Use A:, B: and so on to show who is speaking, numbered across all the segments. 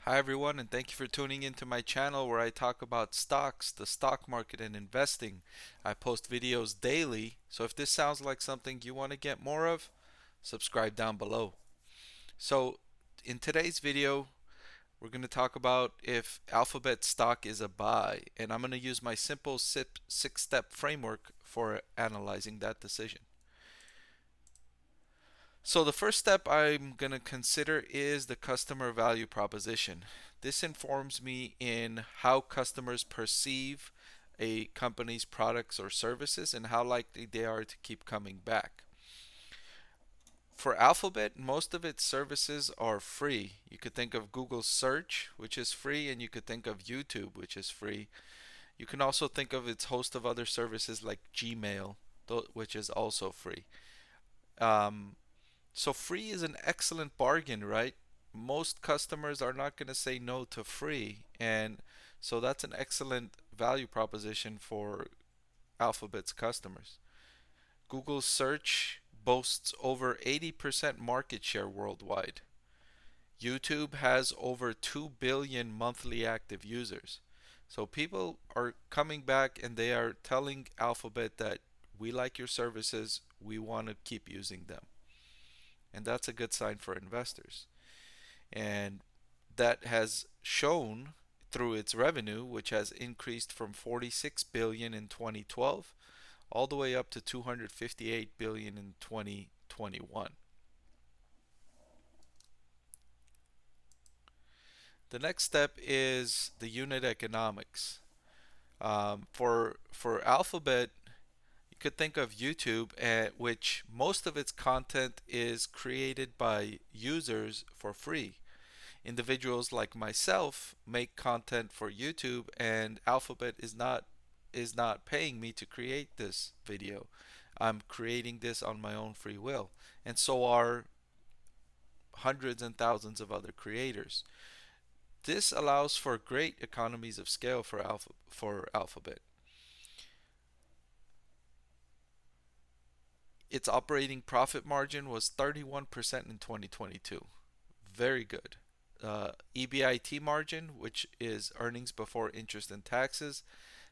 A: Hi everyone, and thank you for tuning into my channel where I talk about stocks, the stock market, and investing. I post videos daily, so if this sounds like something you want to get more of, subscribe down below. So, in today's video, we're going to talk about if Alphabet stock is a buy, and I'm going to use my simple six-step framework for analyzing that decision. So the first step I'm going to consider is the customer value proposition. This informs me in how customers perceive a company's products or services and how likely they are to keep coming back. For Alphabet, most of its services are free. You could think of Google Search, which is free, and you could think of YouTube, which is free. You can also think of its host of other services like Gmail, which is also free. Um, So free is an excellent bargain, right? Most customers are not going to say no to free, and so that's an excellent value proposition for Alphabet's customers. Google search boasts over 80% market share worldwide. YouTube has over 2 billion monthly active users. So people are coming back and they are telling Alphabet that we like your services, we want to keep using them. And that's a good sign for investors. And that has shown through its revenue, which has increased from 46 billion in 2012 all the way up to 258 billion in 2021. The next step is the unit economics. For Alphabet, you could think of YouTube, which most of its content is created by users for free. Individuals like myself make content for YouTube, and Alphabet is not paying me to create this video. I'm creating this on my own free will, and so are hundreds and thousands of other creators. This allows for great economies of scale for Alphabet. Its operating profit margin was 31% in 2022. Very good. EBIT margin, which is earnings before interest and taxes,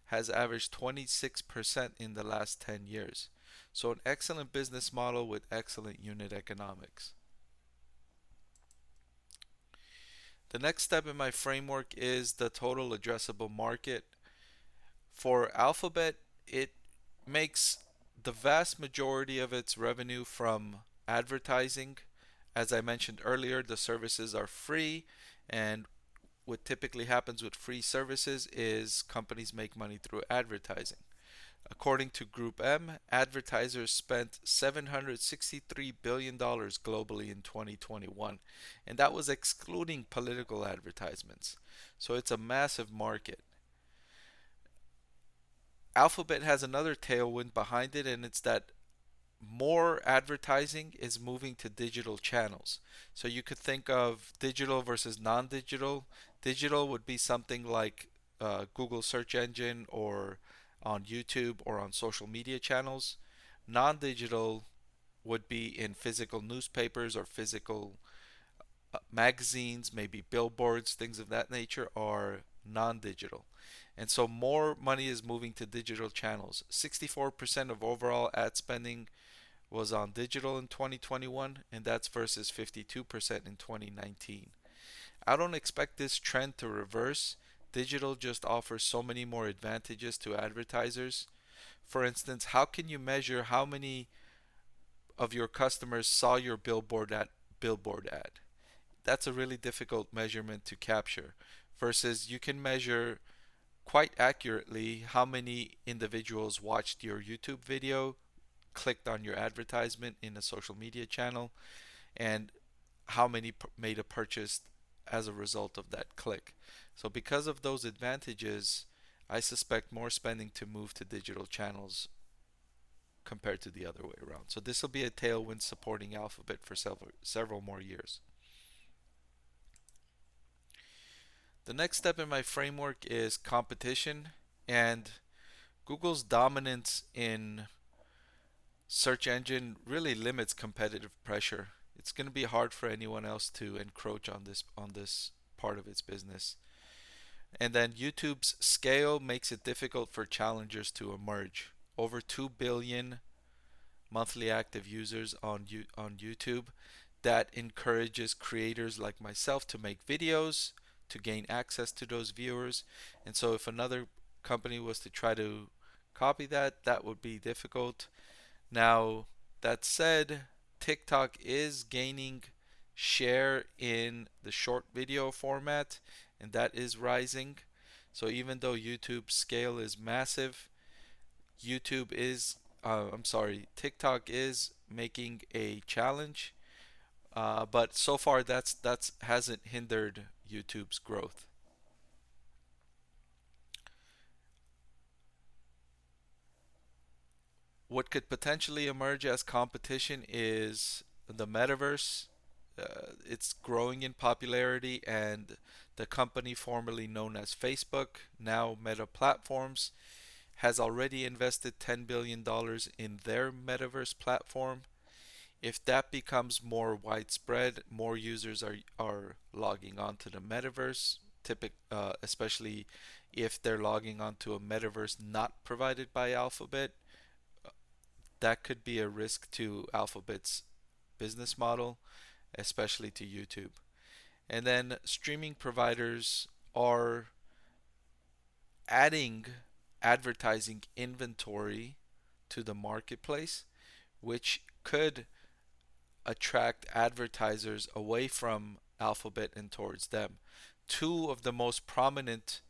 A: has averaged 26% in the last 10 years. So, an excellent business model with excellent unit economics. The next step in my framework is the total addressable market. For Alphabet, it makes the vast majority of its revenue from advertising. As I mentioned earlier, the services are free, and what typically happens with free services is companies make money through advertising. According to Group M, advertisers spent $763 billion globally in 2021, and that was excluding political advertisements. So it's a massive market. Alphabet has another tailwind behind it, and it's that more advertising is moving to digital channels. So you could think of digital versus non digital. Digital would be something like Google search engine or on YouTube or on social media channels. Non digital would be in physical newspapers or physical magazines, maybe billboards, things of that nature, are non digital. And so more money is moving to digital channels. 64% of overall ad spending was on digital in 2021, and that's versus 52% in 2019. I don't expect this trend to reverse. Digital just offers so many more advantages to advertisers. For instance, how can you measure how many of your customers saw your billboard ad? That's a really difficult measurement to capture versus you can measure quite accurately how many individuals watched your YouTube video, clicked on your advertisement in a social media channel, and how many made a purchase as a result of that click. So, because of those advantages, I suspect more spending to move to digital channels compared to the other way around. So, this will be a tailwind supporting Alphabet for several more years. The next step in my framework is competition, and Google's dominance in search engine really limits competitive pressure. It's going to be hard for anyone else to encroach on this part of its business. And then YouTube's scale makes it difficult for challengers to emerge. Over 2 billion monthly active users on YouTube. That encourages creators like myself to make videos to gain access to those viewers. And so if another company was to try to copy that, that would be difficult. Now, that said, TikTok is gaining share in the short video format, and that is rising. So even though YouTube's scale is massive, TikTok is making a challenge, but so far that's hasn't hindered YouTube's growth. What could potentially emerge as competition is the metaverse. It's growing in popularity, and the company formerly known as Facebook, now Meta Platforms, has already invested $10 billion in their metaverse platform. If that becomes more widespread, more users are logging onto the metaverse, especially if they're logging onto a metaverse not provided by Alphabet. That could be a risk to Alphabet's business model, especially to YouTube. And then streaming providers are adding advertising inventory to the marketplace, which could attract advertisers away from Alphabet and towards them. Two of the most prominent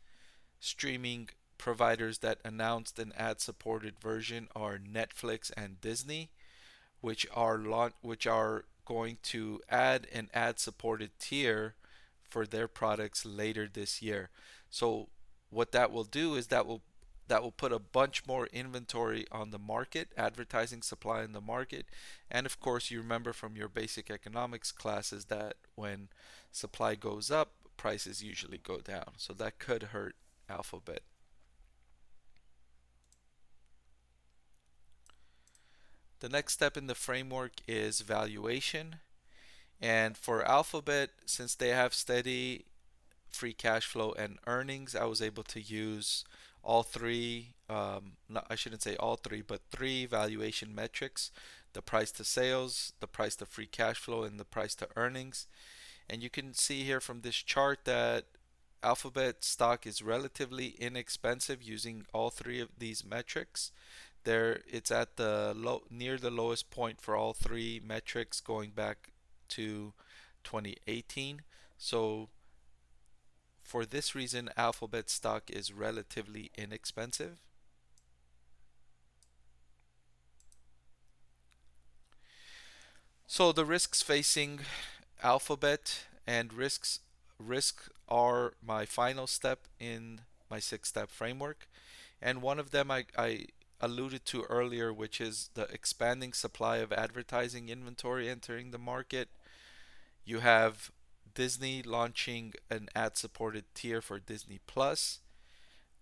A: streaming providers that announced an ad-supported version are Netflix and Disney, which are going to add an ad-supported tier for their products later this year. So what that will do is that will put a bunch more inventory on the market, advertising supply in the market. And of course, you remember from your basic economics classes that when supply goes up, prices usually go down. So that could hurt Alphabet. The next step in the framework is valuation. And for Alphabet, since they have steady free cash flow and earnings, I was able to use all three, I shouldn't say all three, but three valuation metrics: the price to sales, the price to free cash flow, and the price to earnings. And you can see here from this chart that Alphabet stock is relatively inexpensive using all three of these metrics. There, it's at the near the lowest point for all three metrics going back to 2018. So for this reason, Alphabet stock is relatively inexpensive. So the risks facing Alphabet and risks are my final step in my six-step framework. And one of them I alluded to earlier, which is the expanding supply of advertising inventory entering the market. You have Disney launching an ad-supported tier for Disney Plus.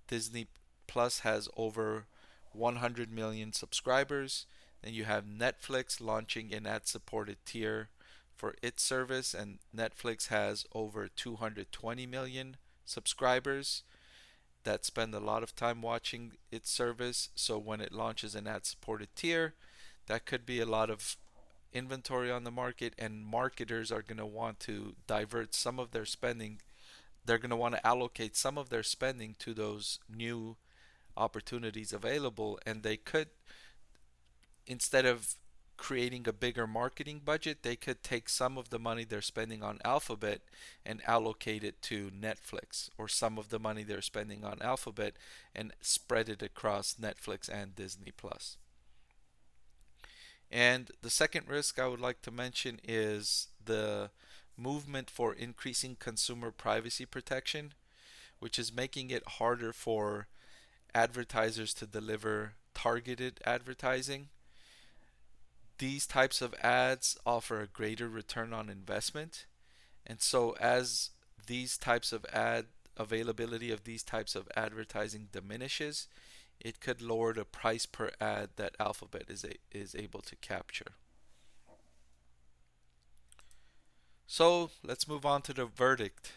A: Disney Plus has over 100 million subscribers. Then you have Netflix launching an ad-supported tier for its service, and Netflix has over 220 million subscribers that spend a lot of time watching its service. So when it launches an ad-supported tier, that could be a lot of inventory on the market, and marketers are going to want to divert some of their spending. They're going to want to allocate some of their spending to those new opportunities available, and they could, instead of creating a bigger marketing budget, they could take some of the money they're spending on Alphabet and allocate it to Netflix, or some of the money they're spending on Alphabet and spread it across Netflix and Disney Plus. And the second risk I would like to mention is the movement for increasing consumer privacy protection, which is making it harder for advertisers to deliver targeted advertising. These types of ads offer a greater return on investment. And so as these types of ad availability of these types of advertising diminishes, it could lower the price per ad that Alphabet is able to capture. So let's move on to the verdict.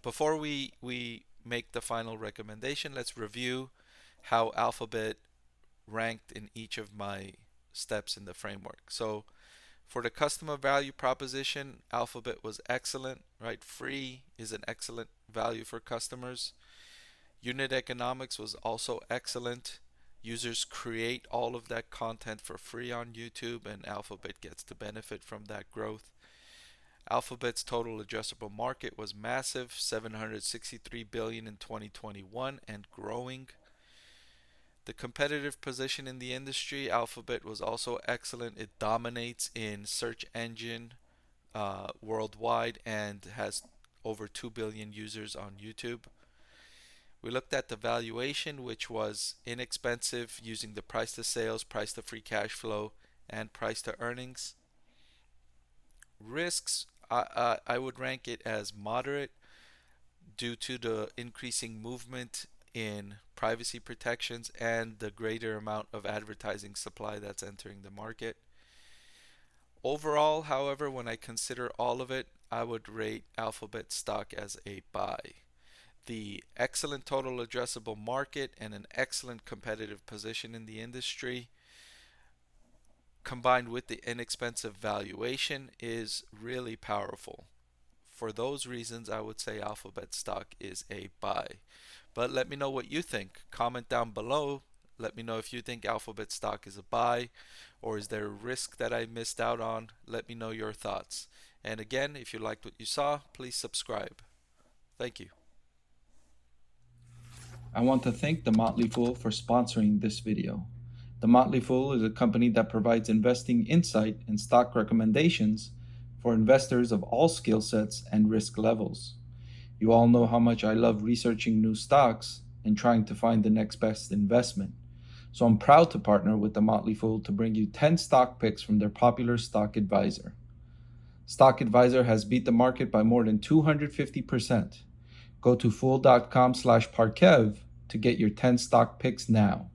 A: Before we make the final recommendation, let's review how Alphabet ranked in each of my steps in the framework. So for the customer value proposition, Alphabet was excellent, right? Free is an excellent value for customers. Unit economics was also excellent. Users create all of that content for free on YouTube, and Alphabet gets to benefit from that growth. Alphabet's total addressable market was massive, 763 billion in 2021 and growing. The competitive position in the industry, Alphabet was also excellent. It dominates in search engine worldwide and has over 2 billion users on YouTube. We looked at the valuation, which was inexpensive using the price to sales, price to free cash flow, and price to earnings. Risks, I would rank it as moderate due to the increasing movement in privacy protections and the greater amount of advertising supply that's entering the market. Overall, however, when I consider all of it, I would rate Alphabet stock as a buy. The excellent total addressable market and an excellent competitive position in the industry, combined with the inexpensive valuation, is really powerful. For those reasons, I would say Alphabet stock is a buy. But let me know what you think. Comment down below. Let me know if you think Alphabet stock is a buy, or is there a risk that I missed out on. Let me know your thoughts. And again, if you liked what you saw, please subscribe. Thank you.
B: I want to thank the Motley Fool for sponsoring this video. The Motley Fool is a company that provides investing insight and stock recommendations for investors of all skill sets and risk levels. You all know how much I love researching new stocks and trying to find the next best investment. So I'm proud to partner with the Motley Fool to bring you 10 stock picks from their popular Stock Advisor. Stock Advisor has beat the market by more than 250%. Go to fool.com/Parkev to get your 10 stock picks now.